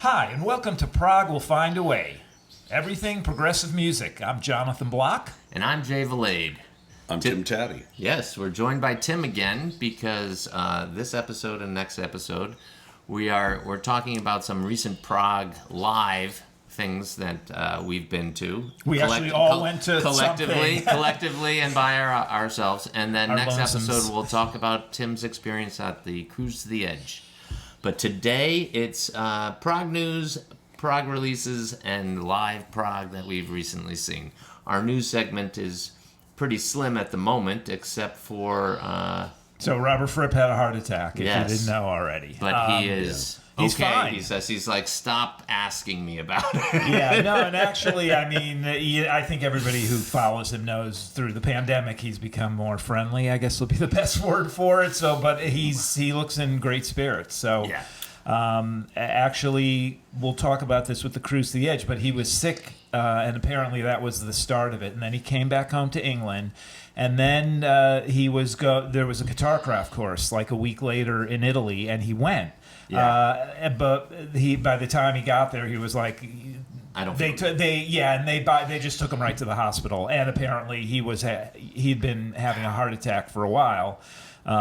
Hi, and welcome to Prog Will Find a Way. Everything progressive music. I'm Jonathan Block. And I'm Jay Valade. I'm Tim Taddei. Yes, we're joined by Tim again because this episode and next episode we're talking about some recent Prog live things that we've been to. We actually all went to collectively and by ourselves. And then next lonesomes. episode we'll talk about Tim's experience at the Cruise to the Edge. But today it's Prog news, Prog releases, and live Prog that we've recently seen. Our news segment is pretty slim at the moment, except for... So Robert Fripp had a heart attack, if Yes. you didn't know already. But he is He's okay. fine. He says, he's like, stop asking me about it. Yeah, no, and actually, I mean, I think everybody who follows him knows through the pandemic he's become more friendly, I guess would be the best word for it. So, but he looks in great spirits. So, Yeah. Actually, we'll talk about this with the Cruise to the Edge, but he was sick, and apparently that was the start of it. And then he came back home to England, and then there was a guitar craft course like a week later in Italy, and he went. Yeah. But by the time he got there, he was like, I don't they just took him right to the hospital, and apparently he'd been having a heart attack for a while. They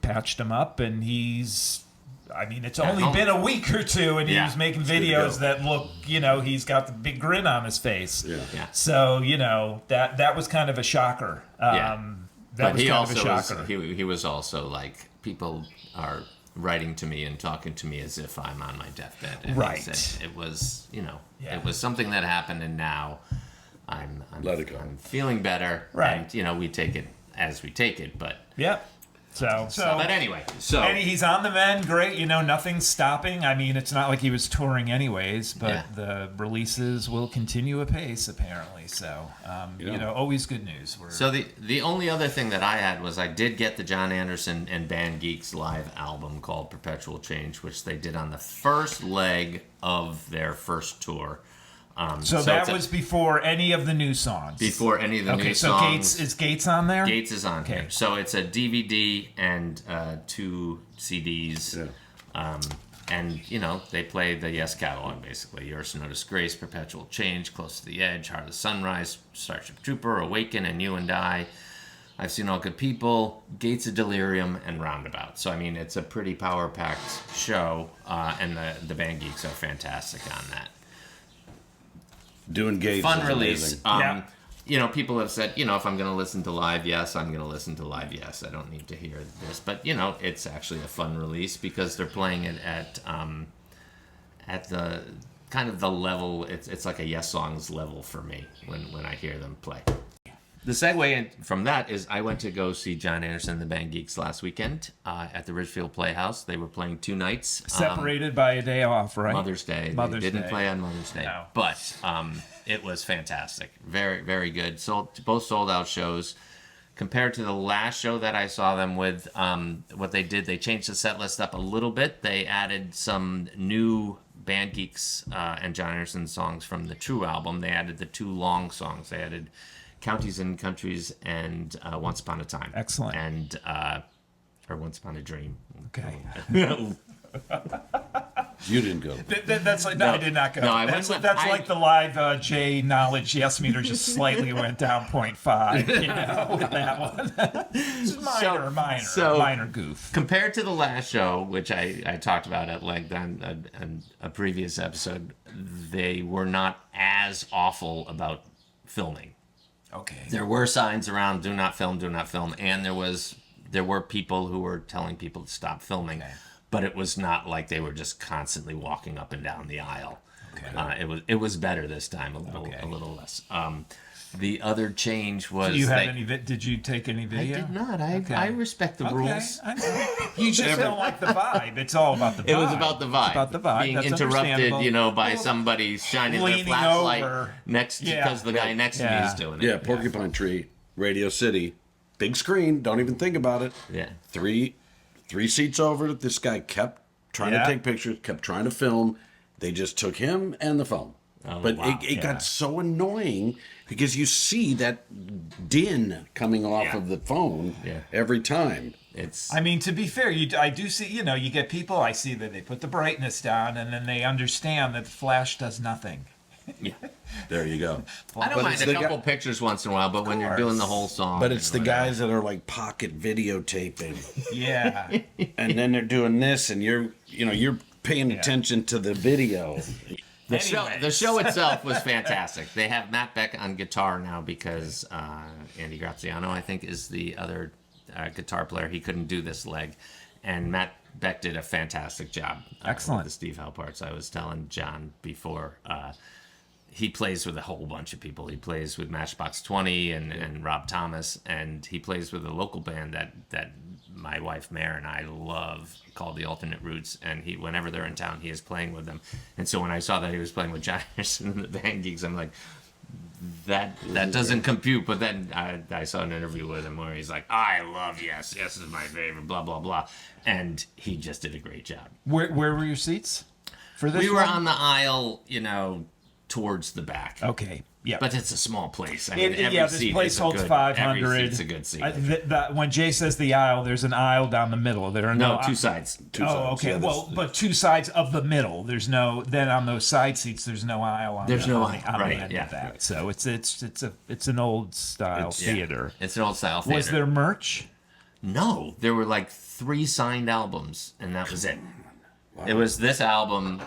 patched him up, and it's only been a week or two, and he was making videos that look, he's got the big grin on his face. Yeah. So, that was kind of a shocker. He was also like, people are writing to me and talking to me as if I'm on my deathbed. And Right. He said it was, it was something that happened, and now I'm Let it go. I'm feeling better. Right. And, we take it as we take it, but... Yep. So but anyway, and he's on the mend, great. Nothing's stopping. I mean, it's not like he was touring anyways, but the releases will continue apace apparently. So, always good news. So the only other thing that I had was I did get the Jon Anderson and Band Geeks live album called Perpetual Change, which they did on the first leg of their first tour. So that was before any of the new songs. Before any of the new so songs. Is Gates on there? Gates is on here. So it's a DVD and 2 CDs. Yeah. And, they play the Yes catalog, basically. Yours No Disgrace, Perpetual Change, Close to the Edge, Heart of the Sunrise, Starship Trooper, Awaken, and You and I. I've Seen All Good People, Gates of Delirium, and Roundabout. So, I mean, it's a pretty power-packed show, and the Band Geeks are fantastic on that. Doing Gates. Fun is release. amazing. People have said, if I'm going to listen to live, yes, I'm going to listen to live, yes. I don't need to hear this. But, it's actually a fun release because they're playing it at the kind of the level, it's like a Yes Songs level for me when I hear them play. The segue from that is I went to go see Jon Anderson and the Band Geeks last weekend at the Ridgefield Playhouse. They were playing 2 nights. Separated by a day off, right? Mother's Day. They didn't play on Mother's Day. No. But it was fantastic. Very, very good. Both sold out shows. Compared to the last show that I saw them with, what they did, they changed the set list up a little bit. They added some new Band Geeks and Jon Anderson songs from the True album. They added the 2 long songs. They added Counties and Countries and Once Upon a Time. Excellent. And or Once Upon a Dream. Okay. You didn't go. That's like, no, I did not go. No, I that's went- that's I- like the live J knowledge yes meter just slightly went down 0.5, with that one. It's minor goof. Compared to the last show, which I talked about at length on a previous episode, they were not as awful about filming. Okay. There were signs around, do not film, and there were people who were telling people to stop filming, but it was not like they were just constantly walking up and down the aisle. Okay. It was better this time, a little less. The other change was... Did you take any video? I did not. I respect the rules. I know. You just don't like the vibe. It's all about the vibe. It was about the vibe. It's about the vibe. Being That's interrupted, by somebody shining their leaning flashlight over. because the guy next to me is doing it. Yeah, Porcupine Tree, Radio City, big screen. Don't even think about it. Yeah. Three seats over. This guy kept trying to take pictures, kept trying to film. They just took him and the phone. But it got so annoying because you see that din coming off of the phone every time. I mean, to be fair, I do see, you get people, I see that they put the brightness down and then they understand that the flash does nothing. Yeah, there you go. I don't mind a couple pictures once in a while, but when you're doing the whole song. But it's the guys that are like pocket videotaping. Yeah. And then they're doing this and you're paying attention to the video. The show itself was fantastic. They have Matt Beck on guitar now because Andy Graziano, I think, is the other guitar player. He couldn't do this leg. And Matt Beck did a fantastic job. Excellent. With the Steve Howe parts. I was telling John before, he plays with a whole bunch of people. He plays with Matchbox 20 and Rob Thomas, and he plays with a local band that my wife Mare and I love called the Alternate Roots, and whenever they're in town, he is playing with them. And so when I saw that he was playing with Jon Anderson in the band Geeks, I'm like, that doesn't compute. But then I saw an interview with him where he's like, I love Yes is my favorite, blah blah blah, and he just did a great job. Where were your seats for this? We were one? on the aisle, towards the back. Okay. Yeah. But it's a small place. I mean, this place holds 500. Every seat's a good seat. When Jay says the aisle, there's an aisle down the middle. There are no two sides. Okay. Yeah, but two sides of the middle. There's no. Then on those side seats, there's no aisle. On There's the, no on the, aisle. on Right, the end yeah. of that. So it's an old style theater. It's an old style theater. Was there merch? No, there were like 3 signed albums, and that was it. Wow. It was this album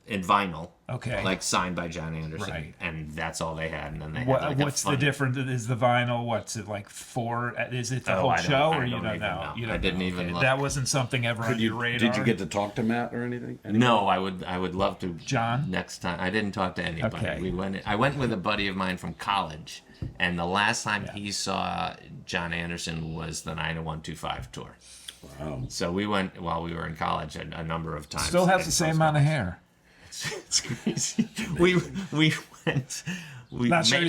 in vinyl. Okay. Like signed by Jon Anderson. Right. And that's all they had. And then they had What's the difference? Is the vinyl, what's it, like 4? Is it the whole show, or you don't know? I didn't even look. That wasn't something ever on your radar? Did you get to talk to Matt or anything? No, I would love to. John? Next time. I didn't talk to anybody. Okay. I went with a buddy of mine from college, and the last time he saw Jon Anderson was the 90125 tour. Wow. So we went while we were in college a number of times. Still has the same amount of hair. It's crazy. We went. Not sure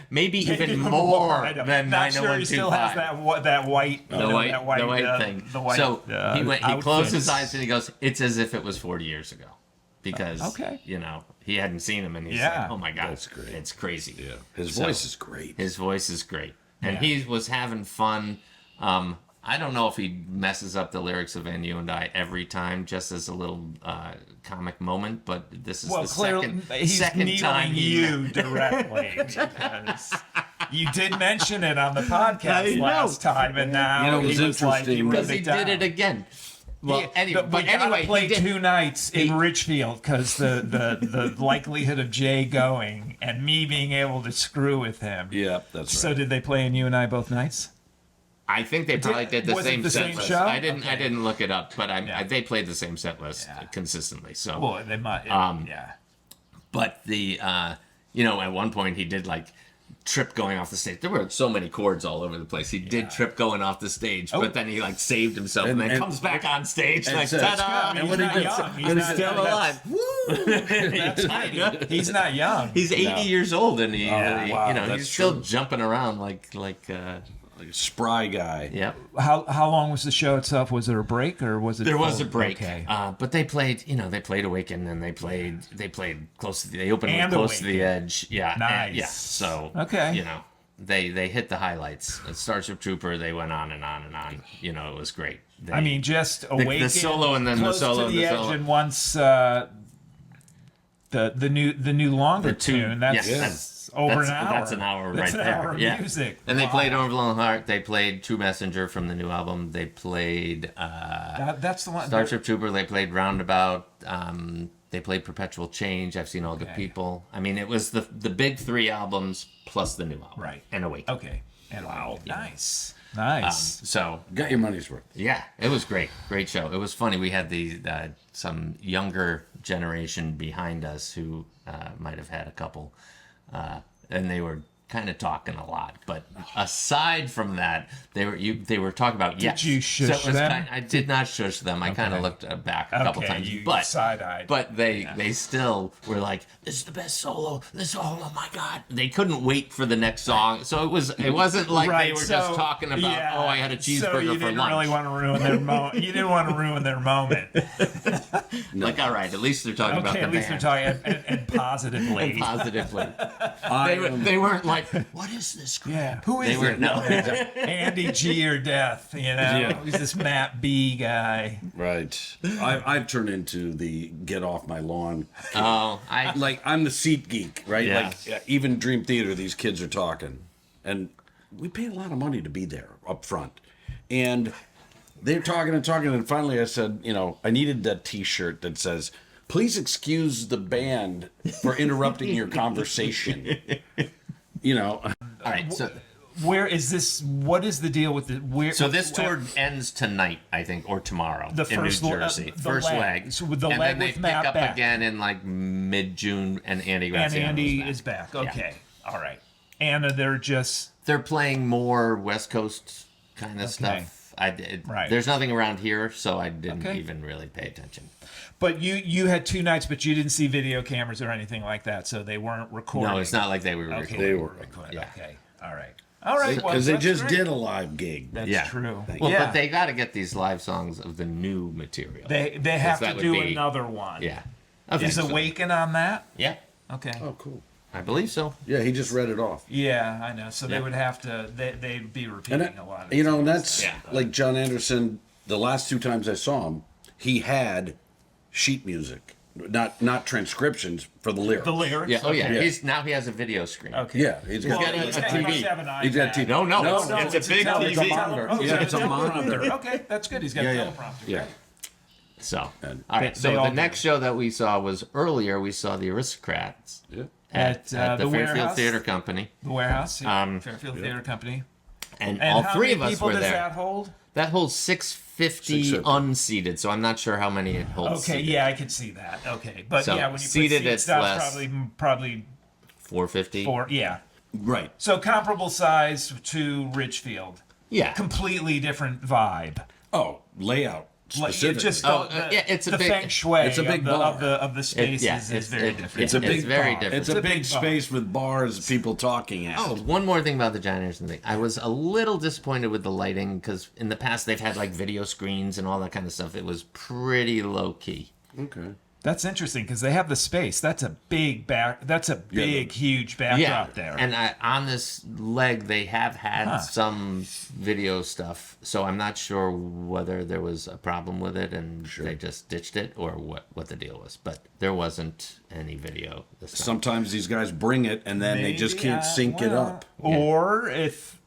maybe even more than 90125. Not sure he still has that white. The white thing. The white, so he closed his eyes and he goes, "It's as if it was 40 years ago," because he hadn't seen him and he's like, "Oh my God, that's great. It's crazy." Yeah, his voice is great. His voice is great, and he was having fun. I don't know if he messes up the lyrics of "And You and I" every time, just as a little comic moment. But this is the second time you directly because you did mention it on the podcast last time, and now it was interesting because he did it again. Well, we played 2 nights in Richfield because the likelihood of Jay going and me being able to screw with him. Yeah, that's right. So did they play "And You and I" both nights? I think they probably did the same set list. Show? I didn't look it up, but they played the same set list consistently. So well, they might. But the at one point he did like trip going off the stage. There were so many chords all over the place. He did trip going off the stage, but then he like saved himself and then comes back on stage like ta-da! And he's still alive. He's not young. He's 80 years old, and he's still jumping around like a spry guy. Yeah. How long was the show itself? Was there a break or was it? There was a break. Okay. But they played. They played "Awaken" and they played close to the. They opened with "Close to the Edge." Yeah. Nice. Yeah. So okay. They hit the highlights. Starship Trooper. They went on and on and on. It was great. Just "Awaken." The solo and then Close the solo to the Edge, solo. and once the new longer tune. That's over an hour. That's an hour right there. An hour of music. And they played "Overblown Heart." They played "True Messenger" from the new album. They played that's the one. Starship Trooper. They played "Roundabout." They played "Perpetual Change." I've seen All Good People. I mean, it was the big 3 albums plus the new album. Right. And "Awaken." Okay. And wow. Nice. So Got your money's worth. Yeah, it was great. Great show. It was funny. We had some younger generation behind us who might have had a couple. And they were kind of talking a lot, but aside from that, they were talking about Did you shush them? I did not shush them. I kind of looked back a couple times, but side-eyed. But they still were like, "This is the best solo. Oh my God!" They couldn't wait for the next song, so it wasn't like they were just talking about, "Oh, I had a cheeseburger for lunch." Really want to ruin their moment. You didn't want to ruin their moment. Like, all right, at least they're talking about the at least band. they're talking and positively. And positively. They weren't like, what is this group? Yeah, who is They were it? no. Andy G or Death, Who's this Matt B guy? Right. I've turned into the get off my lawn. Oh, I'm the seat geek, right? Yeah. Like even Dream Theater, these kids are talking, and we pay a lot of money to be there up front, and they're talking, and finally I said, I needed that T-shirt that says, "Please excuse the band for interrupting your conversation." All right, so where is this? What is the deal with the? So this tour ends tonight, I think, or tomorrow in New Jersey. the First leg. leg. So with the and leg then they with pick Matt up back. again in like mid-June, and Andy And Graziano's Andy back. is back. Yeah. Okay, all right. Anna, they're just They're playing more West Coast kind of stuff. Right. There's nothing around here, so I didn't Okay. even really pay attention. But you had 2 nights, but you didn't see video cameras or anything like that, so they weren't recording. No, it's not like they were Okay, recording. They were. Yeah. Okay, all right. All right, well, Because they that's just great. did a live gig. That's Yeah. true. Well, yeah. but they got to get these live songs of the new material. they have that to would do be- another one. Yeah. Is Awaken on that? Yeah, Okay. Oh, cool. I believe so. Yeah, he just read it off. Yeah, I know. So they Yeah. would have to. They'd be repeating And a lot of. and that's Yeah. like Jon Anderson. The last 2 times I saw him, he had sheet music, not transcriptions for the lyrics. the lyrics. Yeah. Oh yeah. Yeah. He has a video screen. Okay. Yeah, he's got got a He must TV. have an He's got iPad. TV. No, No, it's a big tele- TV. monitor. Oh, Yeah, so it's a monitor. Okay, that's good. He's got Yeah, a yeah. teleprompter. Yeah. Right? So, And all right. they So all the do. next show that we saw was earlier. We saw the Aristocrats Yeah. At, the the Fairfield Warehouse? Theater Company, The Warehouse, Fairfield yeah. Theater Company. and And all how 3 many of us people were does there. that hold? That holds 650 650. unseated, so I'm not sure how many it holds. Okay, seated. yeah, I can see that. Okay, but So, yeah, when you seated, put it's seats, that's less. probably 450. 4. Yeah, Right. so comparable size to Richfield. Yeah. Completely different vibe. Oh, layout Like, specifically. it just yeah, it's a the big- feng shui it's a big of, bar. of the spaces is very different. it's a it's big very bar. different. It's a big bar. space with bars, people talking at. Oh, one more thing about the Jon Anderson thing. I was a little disappointed with the lighting because in the past they've had like video screens and all that kind of stuff. It was pretty low key. Okay. That's interesting because they have the space. That's a big huge backdrop there. And on this leg, they have had some video stuff, so I'm not sure whether there was a problem with it and they just ditched it or what the deal was. But there wasn't any video this time. Sometimes these guys bring it and then they just can't sync it up. Or if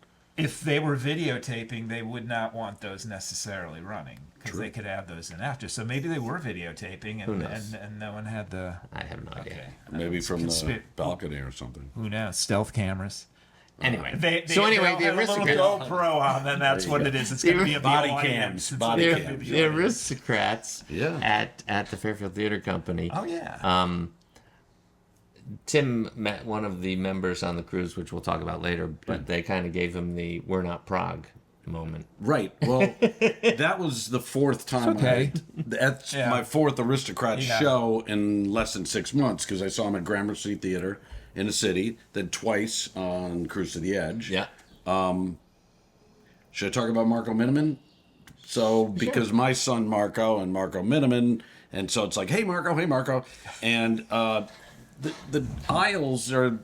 they were videotaping, they would not want those necessarily running because they could add those in after. So maybe they were videotaping and no one had the. I have no idea. Okay. Maybe from the balcony or something. Who knows? Stealth cameras. Anyway, They so anyway, the have a little Aristocrats. GoPro on, then that's what it is. It's going to be a Body audience. cams, It's body gonna cams. be The Aristocrats Yeah. at the Fairfield Theater Company. Oh yeah. Tim met one of the members on the cruise, which we'll talk about later, but they kind of gave him the "We're not Prague" moment. Right. Well, that was the 4th time. It's okay. That's Yeah. my 4th Aristocrats Yeah. show in less than 6 months because I saw him at Gramercy Theater in the city, then twice on Cruise to the Edge. Yeah. Should I talk about Marco Miniman? So, because my son Marco and Marco Miniman, and so it's like, hey Marco, and the aisles are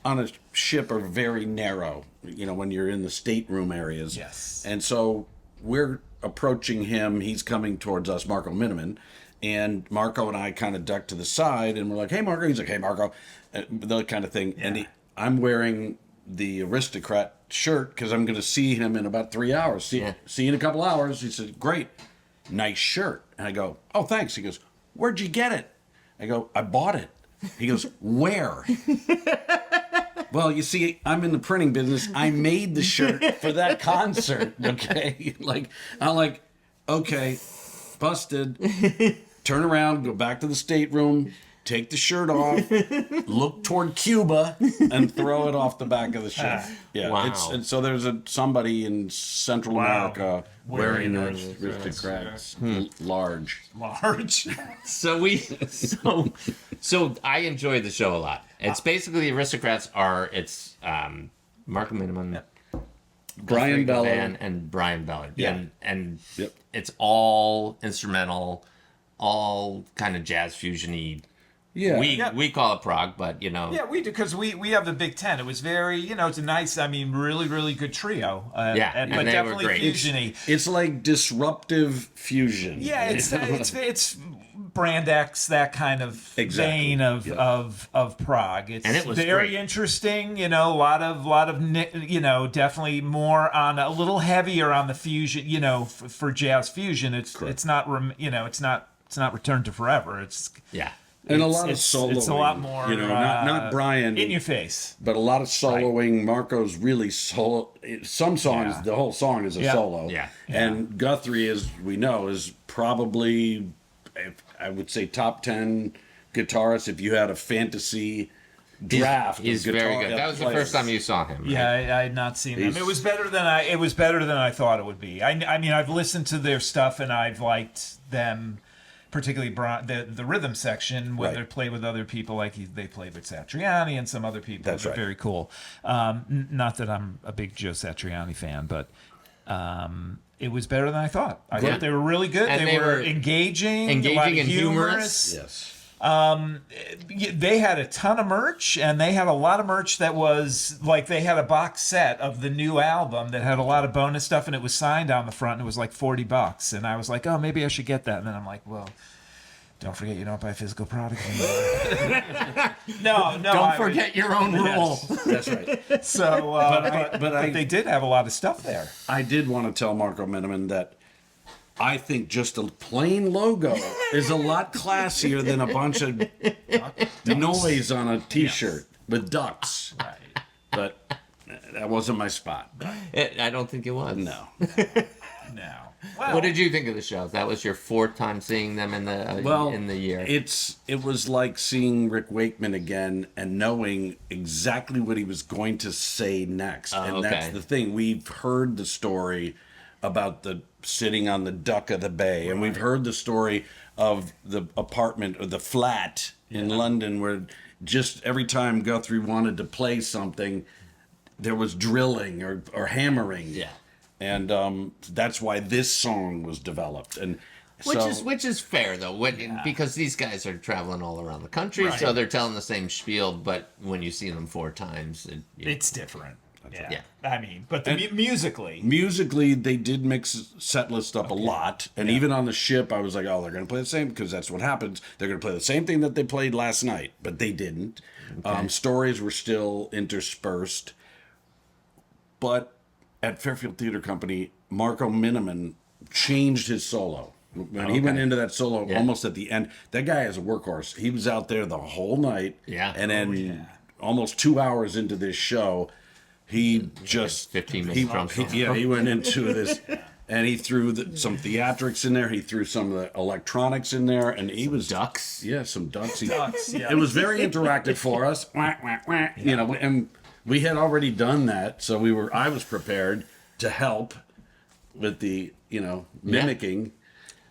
on a ship are very narrow. You know, when you're in the stateroom areas. Yes. And so we're approaching him. He's coming towards us, Marco Miniman, and Marco and I kind of duck to the side, and we're like, hey Marco. He's like, hey Marco, that kind of thing. Yeah. And I'm wearing the Aristocrat shirt because I'm going to see him in about 3 hours. See you in a couple hours. He said, great, nice shirt. And I go, oh, thanks. He goes, where'd you get it? I go, I bought it. He goes, where? Well, you see, I'm in the printing business. I made the shirt for that concert. Okay. I'm like, okay, busted. Turn around, go back to the stateroom, take the shirt off, look toward Cuba, and throw it off the back of the ship. Yeah. Wow. And so there's somebody in Central America wearing an Aristocrats large. So I enjoyed the show a lot. It's basically the Aristocrats are Marco Miniman, Brian Bell. and Brian Bellard. Yeah. And Yep. it's all instrumental. all kind of jazz fusiony. Yeah. We call it prog, but Yeah, we do, because we have the Big Ten. It was very, it's a nice, really, really good trio. And but they were definitely great. fusiony. It's like disruptive fusion. Yeah, it's Brand X, that kind of vein of prog. It's And it was very great. interesting. A lot of definitely more on a little heavier on the fusion. For jazz fusion, it's not it's not Return to Forever. It's And a lot of soloing. It's a lot more, not Brian in your face, but a lot of soloing. Marco's really solo. Some songs, the whole song is a solo. Yeah. And Guthrie, as we know, is probably, I would say, top 10 guitarist. If you had a fantasy draft, he's of guitar very good. That was the players. first time you saw him. Right? Yeah, I had not seen them. It was better than I thought it would be. I mean, I've listened to their stuff and I've liked them, particularly the rhythm section when they play with other people, like they played with Satriani and some other people. That's right. Very cool. Not that I'm a big Joe Satriani fan, but it was better than I thought. I thought they were really good. And they were engaging a lot of and humorous. Yes. They had a ton of merch, and they had a lot of merch that was like they had a box set of the new album that had a lot of bonus stuff, and it was signed on the front, and it was like $40. And I was like, oh, maybe I should get that. And then I'm like, well, don't forget you don't buy physical product anymore. No, Don't forget your own rule. That's right. So, but they did have a lot of stuff there. I did want to tell Marco Miniman that I think just a plain logo is a lot classier than a bunch of noise on a T-shirt with ducks. Right. But that wasn't my spot. I don't think it was. No. No. What did you think of the show? That was your fourth time seeing them in the year. It was like seeing Rick Wakeman again and knowing exactly what he was going to say next. And that's the thing. We've heard the story about the sitting on the dock of the bay, and we've heard the story of the apartment or the flat in London where just every time Guthrie wanted to play something, there was drilling or hammering. Yeah. And that's why this song was developed. And which is fair though, because these guys are traveling all around the country, so they're telling the same spiel. But when you see them four times, it's different. Yeah. I mean, but musically, they did mix set list up a lot, and even on the ship, I was like, "Oh, they're going to play the same," because that's what happens. They're going to play the same thing that they played last night, but they didn't. Okay. Stories were still interspersed, but at Fairfield Theater Company, Marco Miniman changed his solo. When he went into that solo almost at the end, that guy is a workhorse. He was out there the whole night, and then almost 2 hours into this show, he just 15 minutes. He went into this, and he threw some theatrics in there. He threw some of the electronics in there, and he was ducks. Yeah, some ducks. It was very interactive for us. And we had already done that, so I was prepared to help with the mimicking.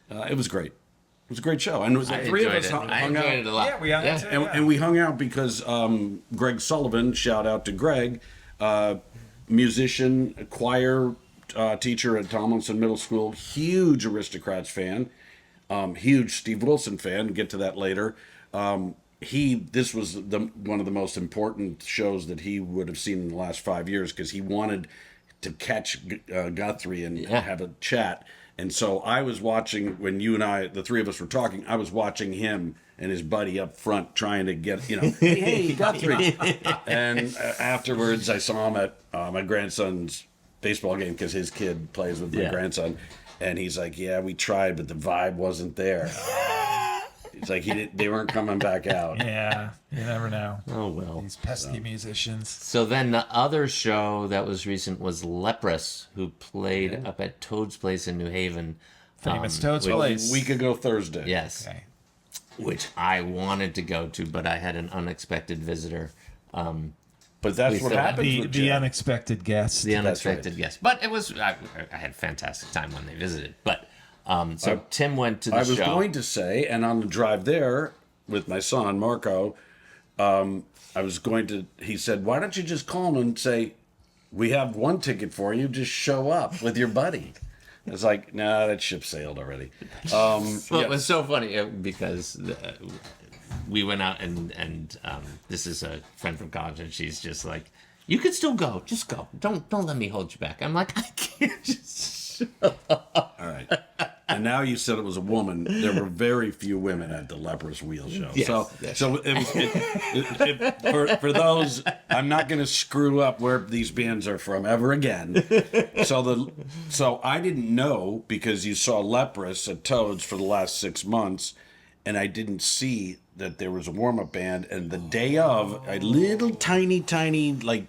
It was great. It was a great show, and it was the three of us hung out. It a lot. Yeah, we hung out too, And we hung out because Greg Sullivan, shout out to Greg, musician, choir teacher at Tomlinson Middle School, huge Aristocrats fan, huge Steve Wilson fan. Get to that later. This was one of the most important shows that he would have seen in the last 5 years because he wanted to catch Guthrie and have a chat. And so I was watching when you and I, the three of us were talking, I was watching him and his buddy up front trying to get, hey, Guthrie. And afterwards I saw him at my grandson's baseball game because his kid plays with my grandson. And he's like, yeah, we tried, but the vibe wasn't there. It's like they weren't coming back out. Yeah, you never know. Oh, well. These pesky musicians. So then the other show that was recent was Leprous, who played up at Toad's Place in New Haven. Famous Toad's Place. A week ago Thursday. Yes. Okay. Which I wanted to go to, but I had an unexpected visitor. But that's what happens. The unexpected guest. The unexpected guest. But it was, I had a fantastic time when they visited. But so Tim went to the show. I was going to say, and on the drive there with my son, Marco, he said, why don't you just call him and say, we have one ticket for you, just show up with your buddy. It's like, nah, that ship sailed already. Well, Yeah. it was so funny because we went out and this is a friend from college, and she's just like, "You can still go, just go. Don't let me hold you back." I'm like, I can't just. All right. And now you said it was a woman. There were very few women at the Leprous wheel show. Yes, so yes. so for those, I'm not going to screw up where these bands are from ever again. So I didn't know, because you saw Leprous at Toads for the last 6 months, and I didn't see that there was a warm-up band. And the day of, a little tiny like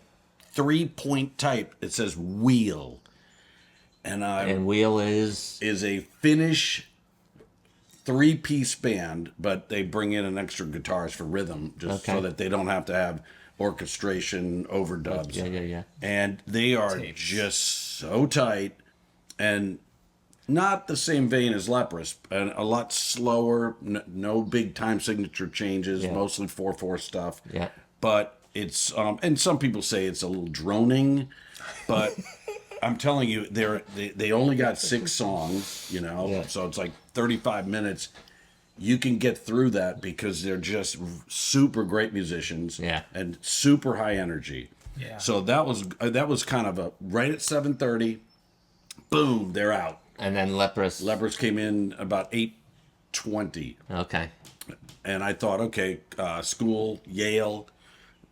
3-point type, it says Wheel. And Wheel is a Finnish 3-piece band, but they bring in an extra guitarist for rhythm, just so that they don't have to have orchestration overdubs. Yeah. And they are just so tight, and not the same vein as Leprous, and a lot slower. No big time signature changes, mostly 4/4 stuff. Yeah. But it's and some people say it's a little droning, but. I'm telling you, they only got 6 songs, so it's like 35 minutes. You can get through that because they're just super great musicians and super high energy. Yeah. So that was kind of a right at 7:30, boom, they're out. And then Leprous. Leprous came in about 8:20. Okay. And I thought, okay, school, Yale,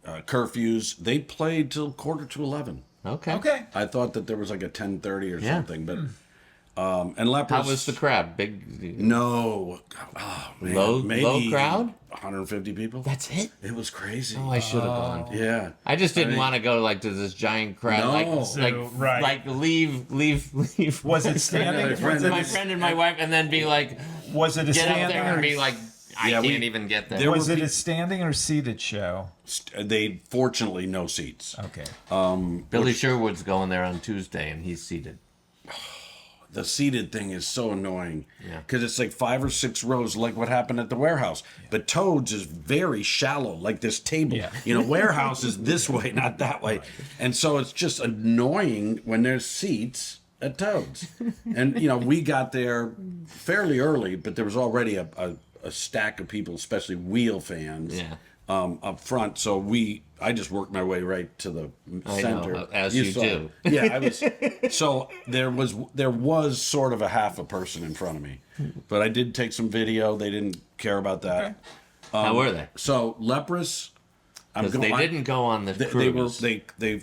curfews, they played till 10:45. Okay. I thought that there was like a 10:30 or Yeah. something, but and Leprous. How was the crowd? Big. No, man, Low crowd. 150 people. That's it. It was crazy. Oh, I should have gone. Yeah, I just didn't want to go like to this giant crowd. No. Like leave. Was it standing? My friend and my wife, and then be like, Was it a get up standing there and or be like, I Yeah, can't even get there. there was were it a standing or seated show? they fortunately no seats. Okay. Billy Sherwood's going there on Tuesday, and he's seated. The seated thing is so annoying Yeah. because it's like 5 or 6 rows, like what happened at the warehouse. But Toads is very shallow, like this table. Yeah. Warehouse is this way, not that way, and so it's just annoying when there's seats at Toads. And we got there fairly early, but there was already a stack of people, especially Wheel fans, up front. So I just worked my way right to the center. I know, as you saw do. it. Yeah, I was. So there was sort of a half a person in front of me, but I did take some video. They didn't care about that. Okay. How were they? So Leprous, Because they didn't go on the cruise. They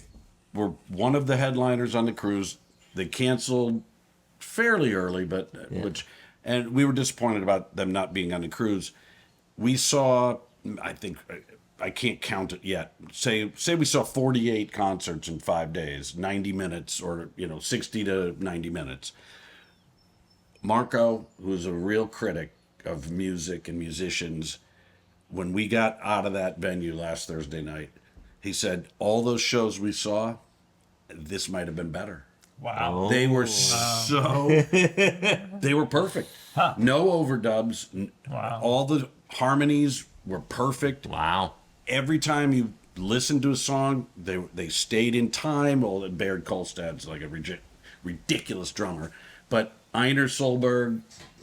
were one of the headliners on the cruise. They canceled fairly early, but and we were disappointed about them not being on the cruise. We saw, I think, I can't count it yet. Say we saw 48 concerts in 5 days, 90 minutes, or 60 to 90 minutes. Marco, who's a real critic of music and musicians, when we got out of that venue last Thursday night, he said, all those shows we saw, this might have been better. Wow. They were they were perfect. Huh. No overdubs. Wow. All the harmonies were perfect. Wow. Every time you listened to a song, they stayed in time. Well, Baird Kolstad's like a ridiculous drummer. But Einar Solberg,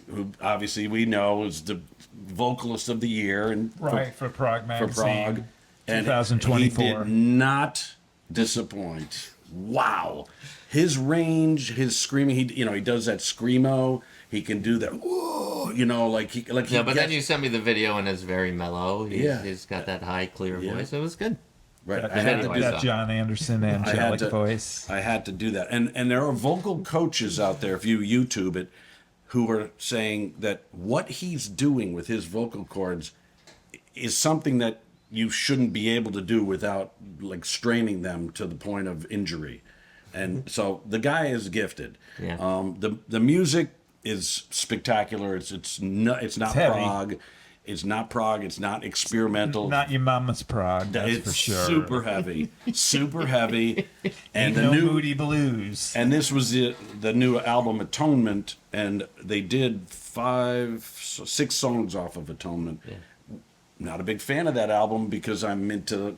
who obviously we know is the vocalist of the year, and For Prog magazine. And 2024. he did not disappoint. Wow. His range, his screaming, he does that screamo. He can do that, whoa, Yeah, but then you sent me the video, and it's very mellow. He's got that high, clear voice. It was good. Right. That, I had to do that Jon Anderson angelic voice. I had to do that. And there are vocal coaches out there, if you YouTube it, who are saying that what he's doing with his vocal cords is something that you shouldn't be able to do without like straining them to the point of injury. And so the guy is gifted. Yeah. The music is spectacular. It's not heavy. Prog. It's not Prog. It's not experimental. Not your mama's Prog, that's It's for sure. super heavy, super heavy, and Ain't the no new Moody Blues. and this was the new album Atonement, and they did 6 songs off of Atonement. Yeah. Not a big fan of that album because I'm into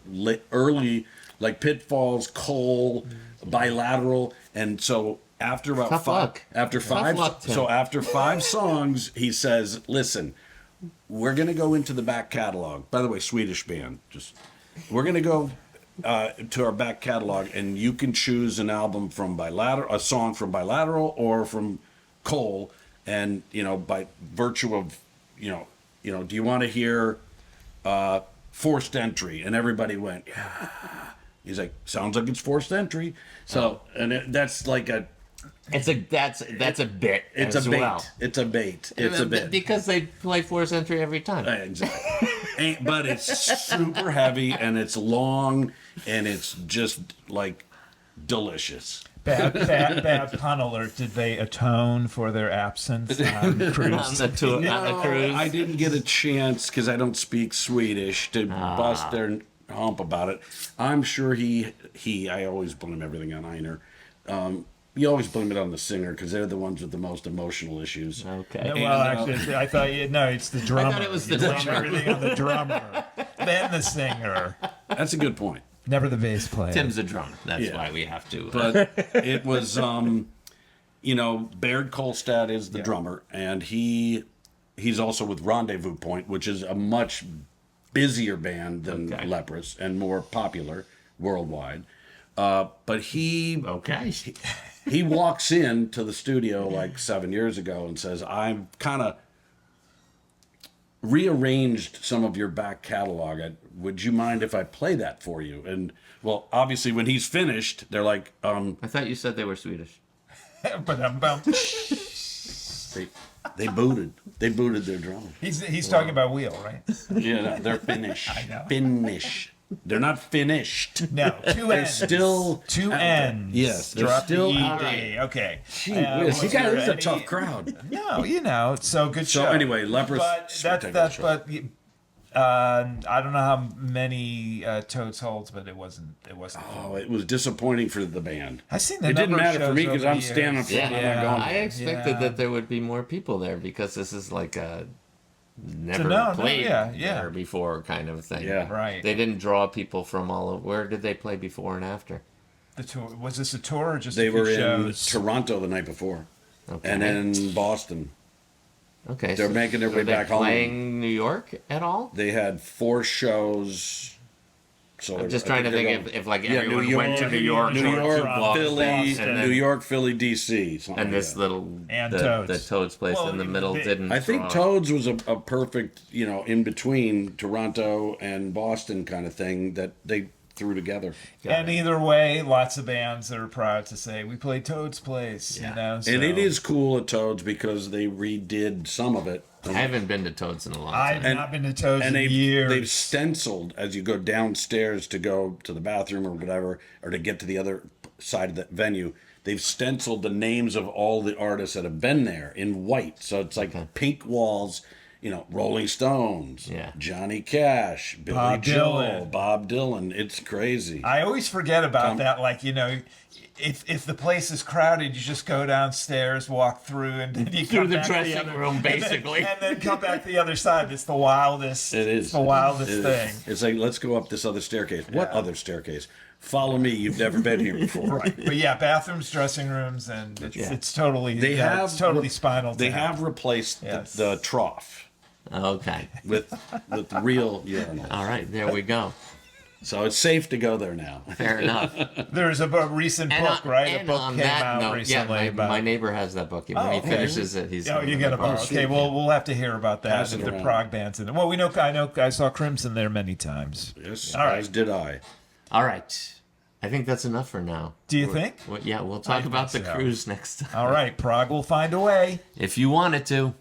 early like Pitfalls, Coal, Bilateral, and so after about Tough five, luck. after five, luck, Tim. so after 5 songs, he says, "Listen, we're gonna go into the back catalog." By the way, Swedish band. We're gonna go to our back catalog, and you can choose an album from Bilateral, a song from Bilateral, or from Cole, and by virtue of do you want to hear Forced Entry? And everybody went, yeah. He's like, sounds like it's Forced Entry. So, that's like that's a bit. it's as a bait. well. It's a bait. It's a bit. Because they play Force Entry every time. Exactly. But it's super heavy, and it's long, and it's just like delicious. Bad pun alert. Did they atone for their absence on the cruise? on the cruise. I didn't get a chance because I don't speak Swedish to bust their hump about it. I'm sure I always blame everything on Einar. You always blame it on the singer because they're the ones with the most emotional issues. Okay. Well, actually, I thought it's the drummer. I thought it was the You blame drummer. everything on the drummer, then the singer, That's a good point. never the bass player. Tim's a drummer. That's Yeah. why we have to. But it was, Baird Kolstad is the drummer, and he's also with Rendezvous Point, which is a much busier band than Leprous and more popular worldwide. But he walks into the studio like 7 years ago and says, "I've kind of rearranged some of your back catalog. Would you mind if I play that for you?" And well, obviously when he's finished, they're like, I thought you said they were Swedish. But they booted their drummer. he's talking about Wheel, right? Yeah, no, they're Finnish. I know. Finnish. They're not finished. No, two ends. Still two ends. Yes, they're Drop still the out. ED. Okay. Gee whiz, you guys, this is a tough crowd. No, so good show. So anyway, Leprous. But I don't know how many Toads holds, but it wasn't. Oh, it was disappointing for the band. I've seen the It didn't number of matter for shows me because over I'm the years. standing front and I'm going. I expected that there would be more people there because this is like a never played there before kind of thing. Yeah. Right. They didn't draw people from all of. Where did they play before and after? The tour was this a tour or just They a few were in shows? Toronto the night before, Okay. and then Boston. Okay. They're making their way back home. Playing New York at all? They had 4 shows. So I'm just trying to think if like everyone New went to New York, New or York, Boston, Philly, and then- New York, Philly, DC, something and like this that. little And the Toads. Toads place Well, in the middle they- didn't. I think draw. Toads was a perfect, in between Toronto and Boston kind of thing that they threw together. And either way, lots of bands that are proud to say we played Toad's Place. Yeah. So. And it is cool at Toads because they redid some of it. I haven't been to Toads in a long I've time. not been to Toad's And in years. they've stenciled as you go downstairs to go to the bathroom or whatever, or to get to the other side of the venue. They've stenciled the names of all the artists that have been there in white. So it's like pink walls, Rolling Stones, Johnny Cash, Billy Bob Joel, Dylan. Bob Dylan. It's crazy. I always forget about that. Like, if the place is crowded, you just go downstairs, walk through, and then you Through come the back dressing to the other, room, basically. and then come back to the other side. It's the wildest. It is. It's the wildest It is. thing. It's like, let's go up this other staircase. What other staircase? Follow me. You've never been here before. Right. But yeah, bathrooms, dressing rooms, and it's totally it's totally spinal. They tap. have replaced Yes. the trough Okay. with real urinals. All right. There we go. So it's safe to go there now. Fair enough. There's a recent book, right? A And book on came that out note, recently. about... my neighbor has that book. When he okay. finishes it, he's. Oh, you get a borrow. Okay, well, we'll have to hear about that Pass if it the around. prog bands in it. Well, I saw Crimson there many times. Yes, All right. as did I. All right. I think that's enough for now. Do you think? Well, yeah, we'll talk I about the think so. cruise next time. All right, Prog will find a way. If you wanted to.